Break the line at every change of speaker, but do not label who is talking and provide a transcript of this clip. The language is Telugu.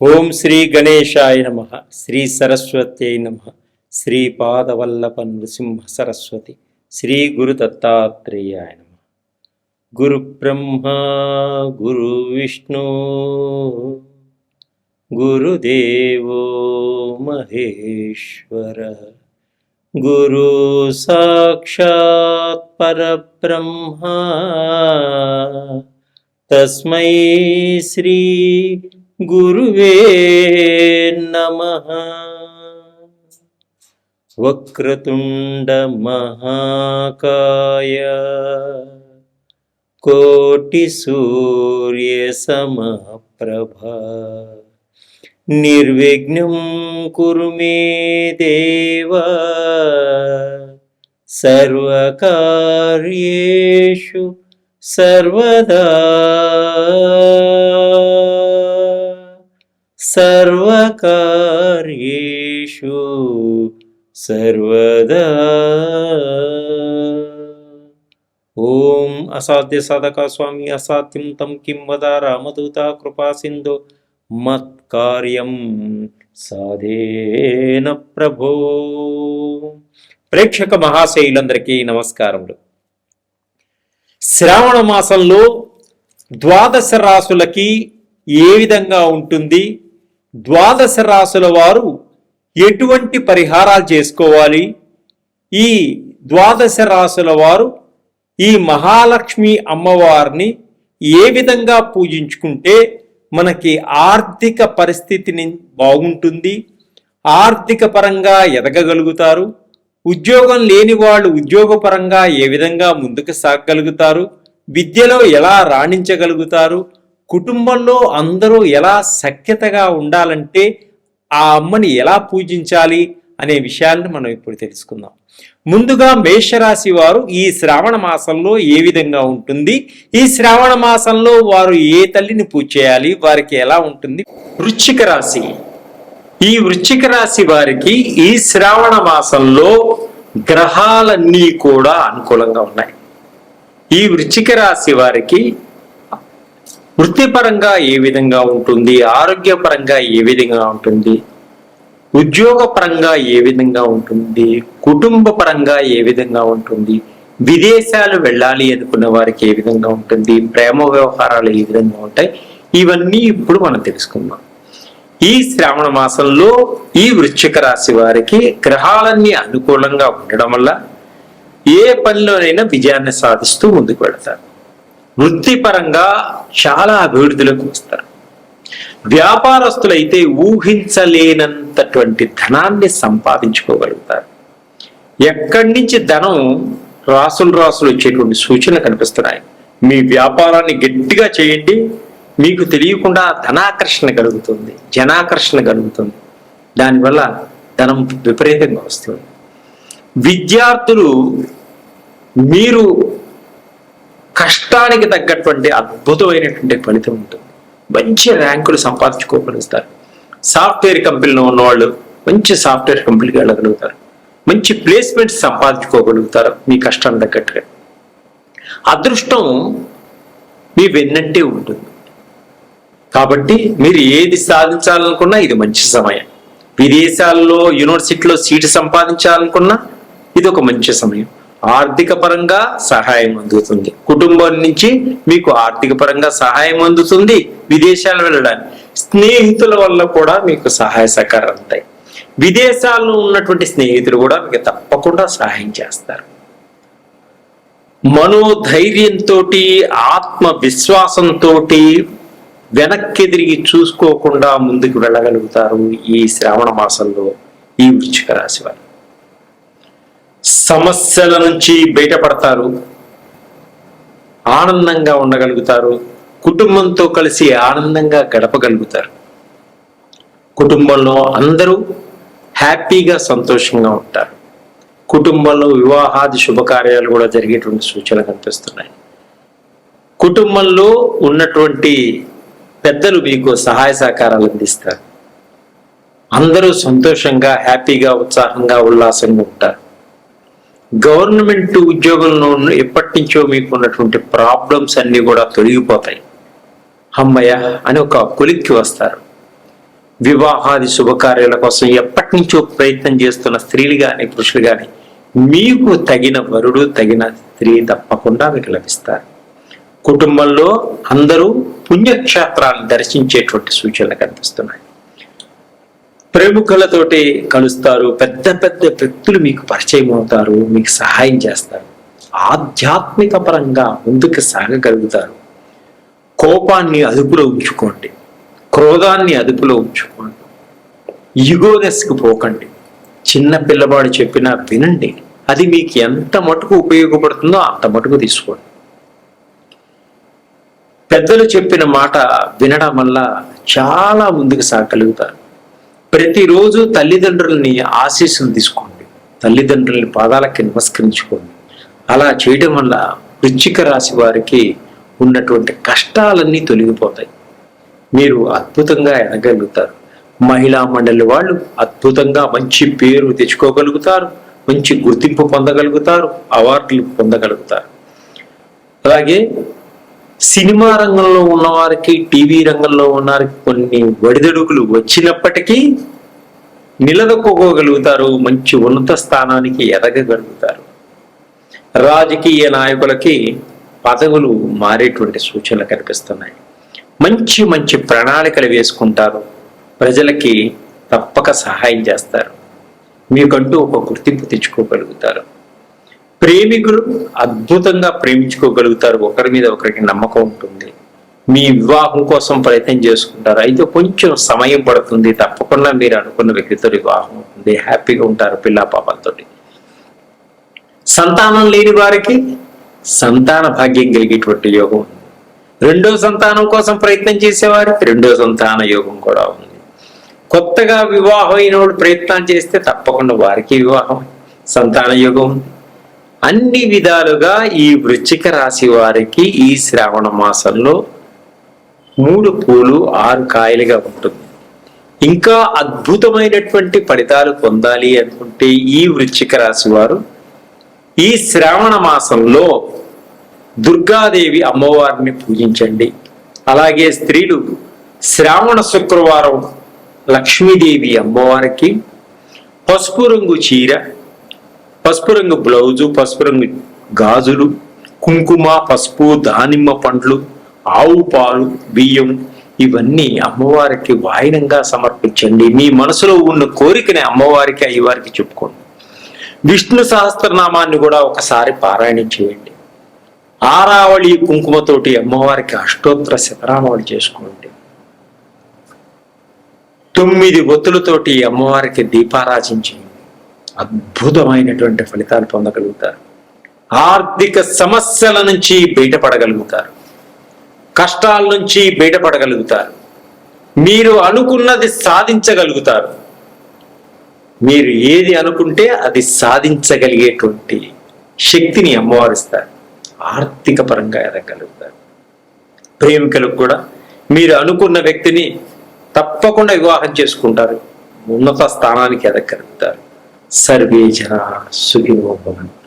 ఓం శ్రీ గణేశాయ నమః. శ్రీ సరస్వత్యై నమః. శ్రీపాదవల్లభ నృసింహ సరస్వతి. శ్రీ గురు దత్తాత్రేయాయ నమః. గురు బ్రహ్మ గురు విష్ణు గురుదేవో మహేశ్వర గురు సాక్షాత్ పరబ్రహ్మ తస్మై శ్రీ గురువే నమః. వక్రతుండ మహాకాయ కోటి సూర్య సమప్రభ నిర్విఘ్నం కురు మే దేవ సర్వకార్యేషు సర్వదా సర్వకార్యేషు సర్వదా. ఓం అసాధ్య సాధక స్వామి అసాధ్యం తం కిం వద రామదూత కృపా సింధు మత్కార్యం సాధేన ప్రభో. ప్రేక్షక మహాశైలందరికీ నమస్కారములు. శ్రావణ మాసంలో ద్వాదశ రాశులకి ఏ విధంగా ఉంటుంది, ద్వాదశ రాశుల వారు ఎటువంటి పరిహారాలు చేసుకోవాలి, ఈ ద్వాదశ రాశుల వారు ఈ మహాలక్ష్మి అమ్మవారిని ఏ విధంగా పూజించుకుంటే మనకి ఆర్థిక పరిస్థితిని బాగుంటుంది, ఆర్థిక పరంగా ఎదగగలుగుతారు, ఉద్యోగం లేని వాళ్ళు ఉద్యోగపరంగా ఏ విధంగా ముందుకు సాగగలుగుతారు, విద్యలో ఎలా రాణించగలుగుతారు, కుటుంబంలో అందరూ ఎలా సఖ్యతగా ఉండాలంటే ఆ అమ్మని ఎలా పూజించాలి అనే విషయాలను మనం ఇప్పుడు తెలుసుకుందాం. ముందుగా మేషరాశి వారు ఈ శ్రావణ మాసంలో ఏ విధంగా ఉంటుంది, ఈ శ్రావణ మాసంలో వారు ఏ తల్లిని పూజ చేయాలి, వారికి ఎలా ఉంటుంది. వృశ్చిక రాశి, ఈ వృశ్చిక రాశి వారికి ఈ శ్రావణ మాసంలో గ్రహాలన్నీ కూడా అనుకూలంగా ఉన్నాయి. ఈ వృశ్చిక రాశి వారికి వృత్తిపరంగా ఏ విధంగా ఉంటుంది, ఆరోగ్యపరంగా ఏ విధంగా ఉంటుంది, ఉద్యోగపరంగా ఏ విధంగా ఉంటుంది, కుటుంబ పరంగా ఏ విధంగా ఉంటుంది, విదేశాలు వెళ్ళాలి అనుకున్న వారికి ఏ విధంగా ఉంటుంది, ప్రేమ వ్యవహారాలు ఏ విధంగా ఉంటాయి, ఇవన్నీ ఇప్పుడు మనం తెలుసుకుందాం. ఈ శ్రావణ మాసంలో ఈ వృశ్చిక రాశి వారికి గ్రహాలన్నీ అనుకూలంగా ఉండడం వల్ల ఏ పనిలోనైనా విజయాన్ని సాధిస్తూ ముందుకు వెళతారు. వృత్తిపరంగా చాలా అభివృద్ధిలోకి వస్తారు. వ్యాపారస్తులైతే ఊహించలేనంతటువంటి ధనాన్ని సంపాదించుకోగలుగుతారు. ఎక్కడి నుంచి ధనం రాసులు వచ్చేటువంటి సూచనలు కనిపిస్తున్నాయి. మీ వ్యాపారాన్ని గట్టిగా చేయండి, మీకు తెలియకుండా ధనాకర్షణ కలుగుతుంది, జనాకర్షణ కలుగుతుంది, దానివల్ల ధనం విపరీతంగా వస్తుంది. విద్యార్థులు మీరు కష్టానికి తగ్గటువంటి అద్భుతమైనటువంటి ఫలితం ఉంటుంది, మంచి ర్యాంకులు సంపాదించుకోగలుగుతారు. సాఫ్ట్వేర్ కంపెనీలో ఉన్నవాళ్ళు మంచి సాఫ్ట్వేర్ కంపెనీకి వెళ్ళగలుగుతారు, మంచి ప్లేస్మెంట్స్ సంపాదించుకోగలుగుతారు మీ కష్టాన్ని తగ్గట్టుగా. అదృష్టం మీ వెన్నంటే ఉంటుంది. కాబట్టి మీరు ఏది సాధించాలనుకున్నా ఇది మంచి సమయం. విదేశాల్లో యూనివర్సిటీలో సీటు సంపాదించాలనుకున్నా ఇది ఒక మంచి సమయం. ఆర్థిక పరంగా సహాయం అందుతుంది, కుటుంబం నుంచి మీకు ఆర్థిక పరంగా సహాయం అందుతుంది, విదేశాలు వెళ్ళడానికి స్నేహితుల వల్ల కూడా మీకు సహాయ సహకారాలు ఉంటాయి. విదేశాల్లో ఉన్నటువంటి స్నేహితులు కూడా మీకు తప్పకుండా సహాయం చేస్తారు. మనోధైర్యంతో ఆత్మవిశ్వాసంతో వెనక్కి తిరిగి చూసుకోకుండా ముందుకు వెళ్ళగలుగుతారు ఈ శ్రావణ మాసంలో ఈ వృశ్చిక రాశి వారు. సమస్యల నుంచి బయటపడతారు, ఆనందంగా ఉండగలుగుతారు, కుటుంబంతో కలిసి ఆనందంగా గడపగలుగుతారు. కుటుంబంలో అందరూ హ్యాపీగా సంతోషంగా ఉంటారు. కుటుంబంలో వివాహాది శుభకార్యాలు కూడా జరిగేటువంటి సూచనలు కనిపిస్తున్నాయి. కుటుంబంలో ఉన్నటువంటి పెద్దలు మీకు సహాయ సహకారాలు అందిస్తారు. అందరూ సంతోషంగా హ్యాపీగా ఉత్సాహంగా ఉల్లాసంగా ఉంటారు. గవర్నమెంట్ ఉద్యోగంలో ఎప్పటి నుంచో మీకు ఉన్నటువంటి ప్రాబ్లమ్స్ అన్ని కూడా తొలగిపోతాయి. అమ్మయ్య అని ఒక కొలిక్కి వస్తారు. వివాహాది శుభకార్యాల కోసం ఎప్పటి నుంచో ప్రయత్నం చేస్తున్న స్త్రీలు కానీ పురుషులు కానీ మీకు తగిన వరుడు తగిన స్త్రీ తప్పకుండా మీకు లభిస్తారు. కుటుంబంలో అందరూ పుణ్యక్షేత్రాలను దర్శించేటువంటి సూచనలు కనిపిస్తున్నాయి. ప్రముఖులతోటి కలుస్తారు, పెద్ద పెద్ద వ్యక్తులు మీకు పరిచయం అవుతారు, మీకు సహాయం చేస్తారు. ఆధ్యాత్మిక పరంగా ముందుకు సాగగలుగుతారు. కోపాన్ని అదుపులో ఉంచుకోండి, క్రోధాన్ని అదుపులో ఉంచుకోండి, ఈగోనెస్కి పోకండి. చిన్న పిల్లవాడు చెప్పినా వినండి, అది మీకు ఎంత మటుకు ఉపయోగపడుతుందో అంత మటుకు తీసుకోండి. పెద్దలు చెప్పిన మాట వినడం వల్ల చాలా ముందుకు సాగలుగుతారు. ప్రతిరోజు తల్లిదండ్రులని ఆశీస్సులు తీసుకోండి, తల్లిదండ్రులని పాదాలకి నమస్కరించుకోండి. అలా చేయడం వల్ల వృశ్చిక రాశి వారికి ఉన్నటువంటి కష్టాలన్నీ తొలగిపోతాయి. మీరు అద్భుతంగా ఎదగలుగుతారు. మహిళా మండలి వాళ్ళు అద్భుతంగా మంచి పేరు తెచ్చుకోగలుగుతారు, మంచి గుర్తింపు పొందగలుగుతారు, అవార్డులు పొందగలుగుతారు. అలాగే సినిమా రంగంలో ఉన్నవారికి, టీవీ రంగంలో ఉన్నవారికి కొన్ని ఒడిదొడుకులు వచ్చినప్పటికీ నిలదొక్కుకోగలుగుతారు, మంచి ఉన్నత స్థానానికి ఎదగగలుగుతారు. రాజకీయ నాయకులకి పదవులు మారేటువంటి సూచనలు కనిపిస్తున్నాయి. మంచి మంచి ప్రణాళికలు వేసుకుంటారు, ప్రజలకి తప్పక సహాయం చేస్తారు, మీకంటూ ఒక గుర్తింపు తెచ్చుకోగలుగుతారు. ప్రేమికులు అద్భుతంగా ప్రేమించుకోగలుగుతారు, ఒకరి మీద ఒకరికి నమ్మకం ఉంటుంది. మీ వివాహం కోసం ప్రయత్నం చేసుకుంటారు, అయితే కొంచెం సమయం పడుతుంది. తప్పకుండా మీరు అనుకున్న వ్యక్తితో వివాహం అవుతుంది, హ్యాపీగా ఉంటారు పిల్ల పాపలతో. సంతానం లేని వారికి సంతాన భాగ్యం కలిగేటువంటి యోగం ఉంది. రెండో సంతానం కోసం ప్రయత్నం చేసేవారికి రెండో సంతాన యోగం కూడా ఉంది. కొత్తగా వివాహం అయిన వాడు ప్రయత్నం చేస్తే తప్పకుండా వారికి వివాహం సంతాన యోగం ఉంది. అన్ని విధాలుగా ఈ వృశ్చిక రాశి వారికి ఈ శ్రావణ మాసంలో 3 పూలు 6 కాయలుగా ఉంటుంది. ఇంకా అద్భుతమైనటువంటి ఫలితాలు పొందాలి అనుకుంటే ఈ వృశ్చిక రాశి వారు ఈ శ్రావణ మాసంలో దుర్గాదేవి అమ్మవారిని పూజించండి. అలాగే స్త్రీలు శ్రావణ శుక్రవారం లక్ష్మీదేవి అమ్మవారికి పసుపు రంగు చీర, పసుపు రంగు బ్లౌజు, పసుపు రంగు గాజులు, కుంకుమ, పసుపు, దానిమ్మ పండ్లు, ఆవు పాలు, బియ్యం ఇవన్నీ అమ్మవారికి వాయినంగా సమర్పించండి. మీ మనసులో ఉన్న కోరికని అమ్మవారికి అయ్యవారికి చెప్పుకోండి. విష్ణు సహస్రనామాన్ని కూడా ఒకసారి పారాయణం చేయండి. ఆరావళి కుంకుమతోటి అమ్మవారికి అష్టోత్తర శతనామాలు చేసుకోండి. 9 ఒత్తులతోటి అమ్మవారికి దీపారాజన చేయండి. అద్భుతమైనటువంటి ఫలితాలు పొందగలుగుతారు. ఆర్థిక సమస్యల నుంచి బయటపడగలుగుతారు, కష్టాల నుంచి బయటపడగలుగుతారు. మీరు అనుకున్నది సాధించగలుగుతారు. మీరు ఏది అనుకుంటే అది సాధించగలిగేటువంటి శక్తిని అమ్మవారిస్తారు. ఆర్థిక పరంగా ఎదగలుగుతారు. ప్రేమికులకు కూడా మీరు అనుకున్న వ్యక్తిని తప్పకుండా వివాహం చేసుకుంటారు, ఉన్నత స్థానానికి ఎదగలుగుతారు. సర్వే జనా సుఖినో భవంతు.